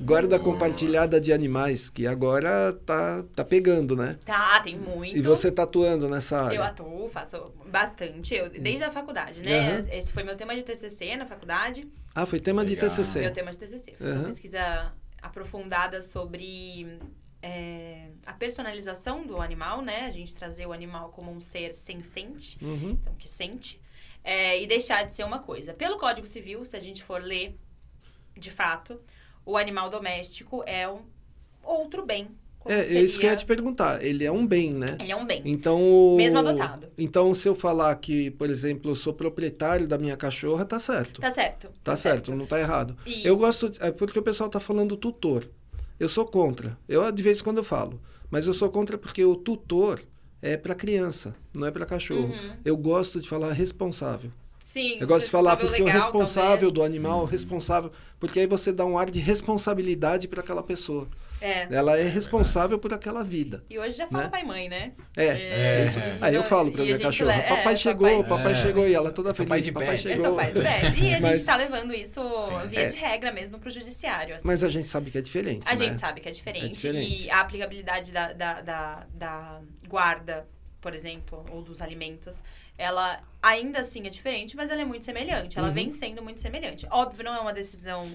Guarda compartilhada de animais, que agora tá pegando, né? Tá, tem muito. E você tá atuando nessa área? Eu atuo, faço bastante, desde a faculdade, né? Uhum. Esse foi meu tema de TCC na faculdade. Ah, foi tema de Legal. TCC. Meu tema de TCC. Fiz uma pesquisa aprofundada sobre a personalização do animal, né? A gente trazer o animal como um ser sensente, então que sente, e deixar de ser uma coisa. Pelo Código Civil, se a gente for ler, de fato, o animal doméstico é um outro bem. Isso que eu ia te perguntar. Ele é um bem, né? Ele é um bem. Então, mesmo adotado. Então, se eu falar que, por exemplo, eu sou proprietário da minha cachorra, tá certo. Tá certo. Tá certo, não tá errado. Isso. Eu gosto... É porque o pessoal tá falando tutor. Eu sou contra. De vez em quando eu falo. Mas eu sou contra porque o tutor é para criança, não é para cachorro. Eu gosto de falar responsável. Sim, eu gosto de falar porque legal, o responsável talvez. do animal, responsável, porque aí você dá um ar de responsabilidade para aquela pessoa. Ela é responsável por aquela vida. E hoje já fala né? pai e mãe, né? Isso. Aí eu falo pra minha cachorra, papai chegou, e ela toda feliz, papai chegou. São pais de pet. E a gente tá levando isso via de regra mesmo pro judiciário. Assim. Mas a gente sabe que é diferente, A gente sabe que é diferente. E a aplicabilidade da guarda, por exemplo, ou dos alimentos, ela ainda assim é diferente, mas ela é muito semelhante. Ela vem sendo muito semelhante. Óbvio, não é uma decisão...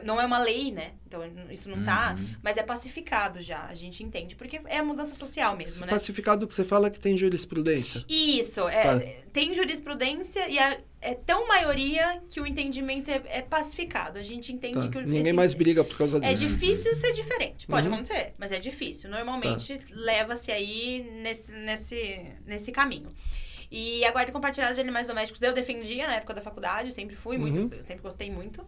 não é uma lei, né? Então, isso não tá... Mas é pacificado já, a gente entende. Porque é a mudança social mesmo, né? Pacificado que você fala que tem jurisprudência. Isso. Tem jurisprudência e é tão maioria que o entendimento é pacificado. A gente entende que... Ninguém mais briga por causa disso. É difícil ser diferente. Pode acontecer, mas é difícil. Normalmente, leva-se aí nesse caminho. E a guarda compartilhada de animais domésticos eu defendia na época da faculdade, eu sempre fui muito, eu sempre gostei muito.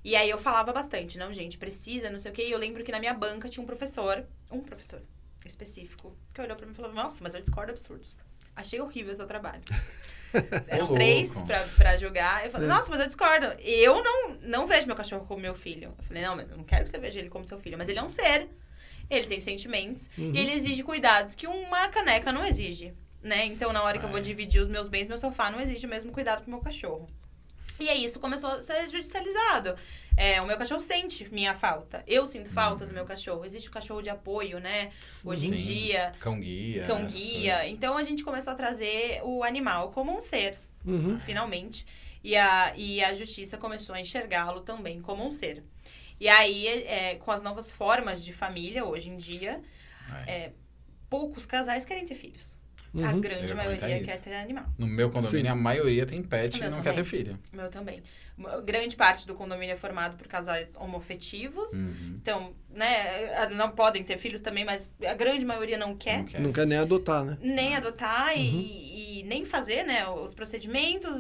E aí eu falava bastante, não, gente, precisa, não sei o quê. E eu lembro que na minha banca tinha um professor específico, que olhou pra mim e falou, nossa, mas eu discordo absurdos. Achei horrível o seu trabalho. Eram 3 pra julgar. Eu falei, nossa, mas eu discordo. Eu não vejo meu cachorro como meu filho. Eu falei, não, mas eu não quero que você veja ele como seu filho. Mas ele é um ser, ele tem sentimentos, e ele exige cuidados que uma caneca não exige. Né? Então, na hora que eu vou dividir os meus bens, meu sofá não exige o mesmo cuidado com o meu cachorro. E aí, isso começou a ser judicializado. O meu cachorro sente minha falta. Eu sinto falta do meu cachorro. Existe o cachorro de apoio, né? Hoje em dia. Cão-guia. Então, a gente começou a trazer o animal como um ser, finalmente. E a justiça começou a enxergá-lo também como um ser. E aí, com as novas formas de família, hoje em dia, poucos casais querem ter filhos. A grande maioria quer ter animal. No meu condomínio, a maioria tem pet e não quer ter filho. O meu também. Grande parte do condomínio é formado por casais homoafetivos. Então, né, não podem ter filhos também, mas a grande maioria não quer. Não quer nem adotar, né? Nem adotar e nem fazer, né, os procedimentos.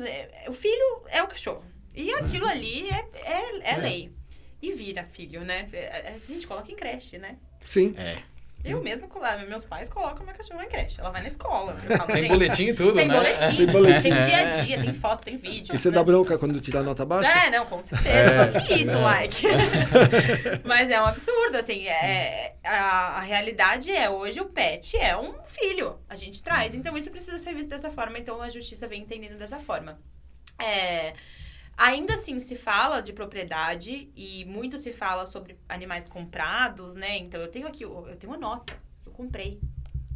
O filho é o cachorro. E aquilo ali é lei. E vira filho, né? A gente coloca em creche, né? Sim. Eu mesma, meus pais colocam minha cachorra em creche. Ela vai na escola. Tem boletim e tudo, né? Tem boletim. Tem dia a dia, tem foto, tem vídeo. E você dá bronca quando tira a nota baixa? Não, com certeza. Que isso, like? Mas é um absurdo, assim. A realidade hoje o pet é um filho. A gente traz. Então, isso precisa ser visto dessa forma. Então, a justiça vem entendendo dessa forma. Ainda assim, se fala de propriedade e muito se fala sobre animais comprados, né? Então, eu tenho uma nota. Eu comprei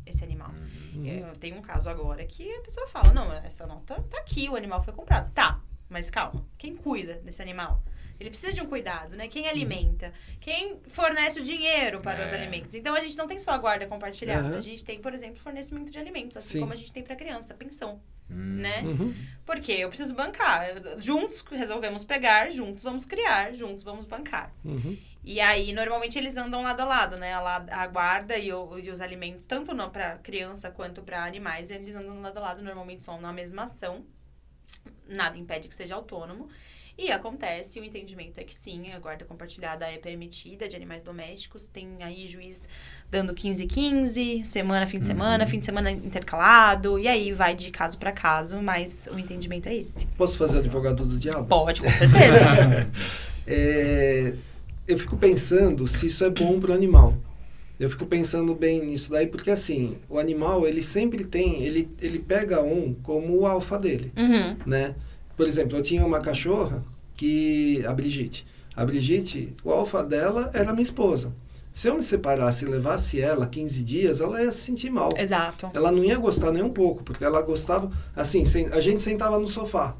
esse animal. Eu tenho um caso agora que a pessoa fala, não, essa nota tá aqui, o animal foi comprado. Tá, mas calma. Quem cuida desse animal? Ele precisa de um cuidado, né? Quem alimenta? Quem fornece o dinheiro para os alimentos? Então, a gente não tem só a guarda compartilhada. A gente tem, por exemplo, fornecimento de alimentos. Assim como a gente tem para criança, pensão. Né? Porque eu preciso bancar. Juntos resolvemos pegar, juntos vamos criar, juntos vamos bancar. E aí, normalmente, eles andam lado a lado, né? A guarda e os alimentos, tanto para criança quanto para animais, eles andam lado a lado, normalmente são na mesma ação. Nada impede que seja autônomo. E acontece, o entendimento é que sim, a guarda compartilhada é permitida de animais domésticos. Tem aí juiz dando 15-15, fim de semana intercalado. E aí vai de caso para caso, mas o entendimento é esse. Posso fazer advogado do diabo? Pode, com certeza. Eu fico pensando se isso é bom para o animal. Eu fico pensando bem nisso daí, porque assim, o animal, ele sempre tem, ele pega como o alfa dele, né? Por exemplo, eu tinha uma cachorra, a Brigitte. A Brigitte, o alfa dela era minha esposa. Se eu me separasse e levasse ela 15 dias, ela ia se sentir mal. Exato. Ela não ia gostar nem um pouco, porque ela gostava... Assim, a gente sentava no sofá.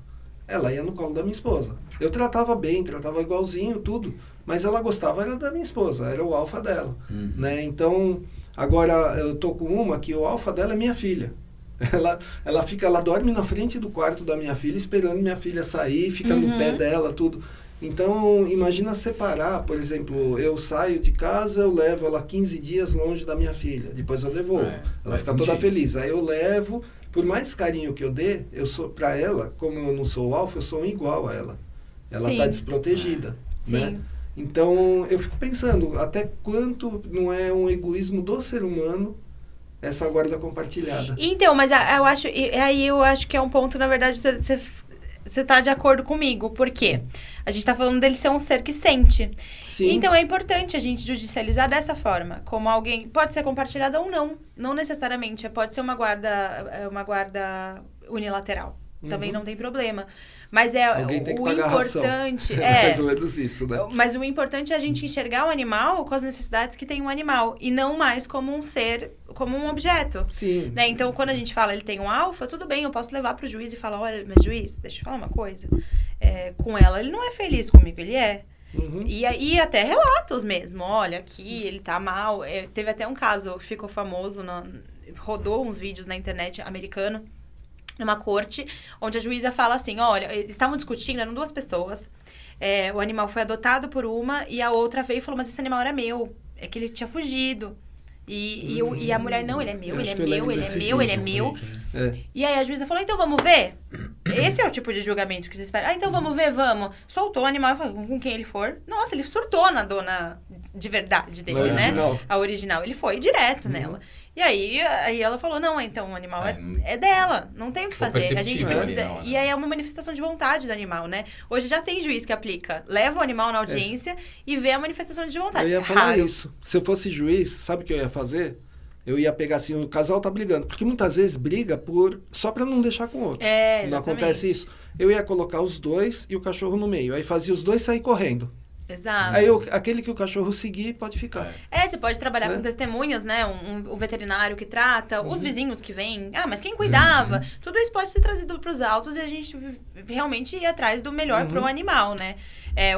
Ela ia no colo da minha esposa. Eu tratava bem, tratava igualzinho, tudo. Mas ela gostava era da minha esposa, era o alfa dela. Né? Então, agora eu tô com uma que o alfa dela é minha filha. Ela dorme na frente do quarto da minha filha, esperando minha filha sair, fica no pé dela, tudo. Então, imagina separar, por exemplo, eu saio de casa, eu levo ela 15 dias longe da minha filha, depois eu devolvo. Ela fica toda feliz. Aí eu levo, por mais carinho que eu dê, eu sou para ela, como eu não sou o alfa, eu sou um igual a ela. Ela está desprotegida, né? Sim. Então, eu fico pensando, até quanto não é um egoísmo do ser humano essa guarda compartilhada. Então, mas eu acho que é um ponto, na verdade, você está de acordo comigo. Por quê? A gente está falando dele ser um ser que sente. Sim. Então, é importante a gente judicializar dessa forma. Como alguém... Pode ser compartilhada ou não. Não necessariamente. Pode ser uma guarda unilateral. Também não tem problema. Mas alguém tem que pagar importante... Mais ou menos isso, né? Mas o importante é a gente enxergar o animal com as necessidades que tem um animal. E não mais como um ser, como um objeto. Sim. Né? Então, quando a gente fala ele tem um alfa, tudo bem, eu posso levar pro juiz e falar, olha, mas juiz, deixa eu falar uma coisa. Com ela, ele não é feliz comigo, ele é. E aí, até relatos mesmo. Olha, aqui ele tá mal. Teve até um caso, ficou famoso, rodou uns vídeos na internet americano, numa corte, onde a juíza fala assim, olha, eles estavam discutindo, eram duas pessoas, o animal foi adotado por uma, e a outra veio e falou, mas esse animal era meu, é que ele tinha fugido. E a mulher, não, ele é meu, ele é meu, ele é meu, ele é meu. E aí a juíza falou, então vamos ver? Esse é o tipo de julgamento que você espera. Ah, então vamos ver, vamos. Soltou o animal, falou, com quem ele for. Nossa, ele surtou na dona de verdade dele, né? A original. Ele foi direto nela. E aí ela falou, não, então o animal é dela, não tem o que fazer. A gente precisa... E aí é uma manifestação de vontade do animal, né? Hoje já tem juiz que aplica, leva o animal na audiência e vê a manifestação de vontade. Eu ia falar isso. Se eu fosse juiz, sabe o que eu ia fazer? Eu ia pegar assim, o casal tá brigando. Porque muitas vezes briga só pra não deixar com o outro. Não acontece isso. Eu ia colocar os dois e o cachorro no meio. Aí fazia os dois sair correndo. Exato. Aí aquele que o cachorro seguir pode ficar. Você pode trabalhar com testemunhas, né? Um veterinário que trata, os vizinhos que vêm. Ah, mas quem cuidava? Tudo isso pode ser trazido para os autos e a gente realmente ir atrás do melhor para o animal, né?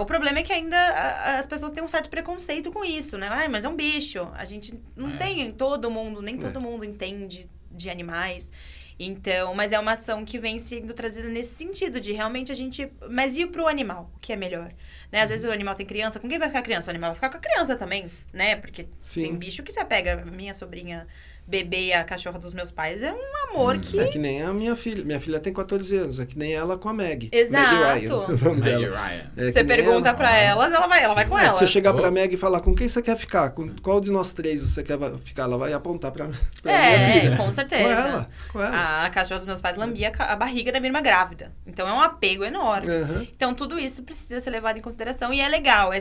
O problema é que ainda as pessoas têm um certo preconceito com isso, né? Ah, mas é um bicho. A gente não tem todo mundo, nem todo mundo entende de animais. Então, mas é uma ação que vem sendo trazida nesse sentido, de realmente a gente... Mas e pro animal, o que é melhor? Né? Às vezes o animal tem criança, com quem vai ficar a criança? O animal vai ficar com a criança também, né? Porque tem bicho que você pega, minha sobrinha bebê, a cachorra dos meus pais, é um amor que... É que nem a minha filha. Minha filha tem 14 anos, é que nem ela com a Meg. Exato. Meg Ryan, o nome dela. Você pergunta pra elas, ela vai com ela. Se eu chegar pra Meg e falar, com quem você quer ficar? Com qual de nós três você quer ficar? Ela vai apontar pra minha filha. Com certeza. Com ela. A cachorra dos meus pais lambia a barriga da minha irmã grávida. Então, é um apego enorme. Então, tudo isso precisa ser levado em consideração. E é legal.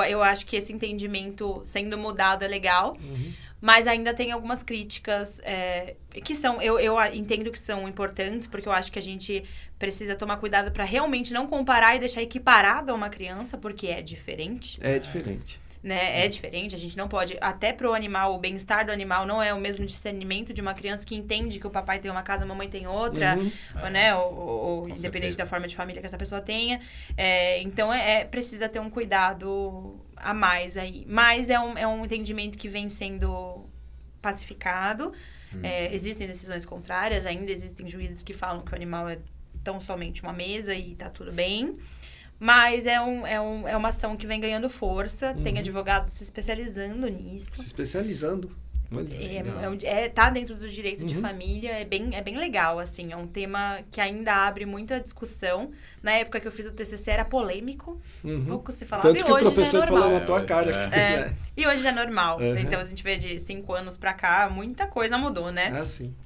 Eu acho que esse entendimento sendo mudado é legal. Mas ainda tem algumas críticas que são... Eu entendo que são importantes, porque eu acho que a gente precisa tomar cuidado para realmente não comparar e deixar equiparado a uma criança, porque é diferente. É diferente. Né? É diferente, a gente não pode... Até pro animal, o bem-estar do animal não é o mesmo discernimento de uma criança que entende que o papai tem uma casa, a mamãe tem outra, né? Ou independente da forma de família que essa pessoa tenha. Então, precisa ter um cuidado a mais aí. Mas é um entendimento que vem sendo pacificado. Existem decisões contrárias, ainda existem juízes que falam que o animal é tão somente uma mesa e tá tudo bem. Mas é uma ação que vem ganhando força. Tem advogados se especializando nisso. Se especializando. Tá dentro do direito de família. É bem legal, assim. É um tema que ainda abre muita discussão. Na época que eu fiz o TCC era polêmico. Pouco se falava. Tanto que hoje o professor já é normal. falou na tua cara. E hoje já é normal. Então, a gente vê de 5 anos pra cá, muita coisa mudou, né? Sim.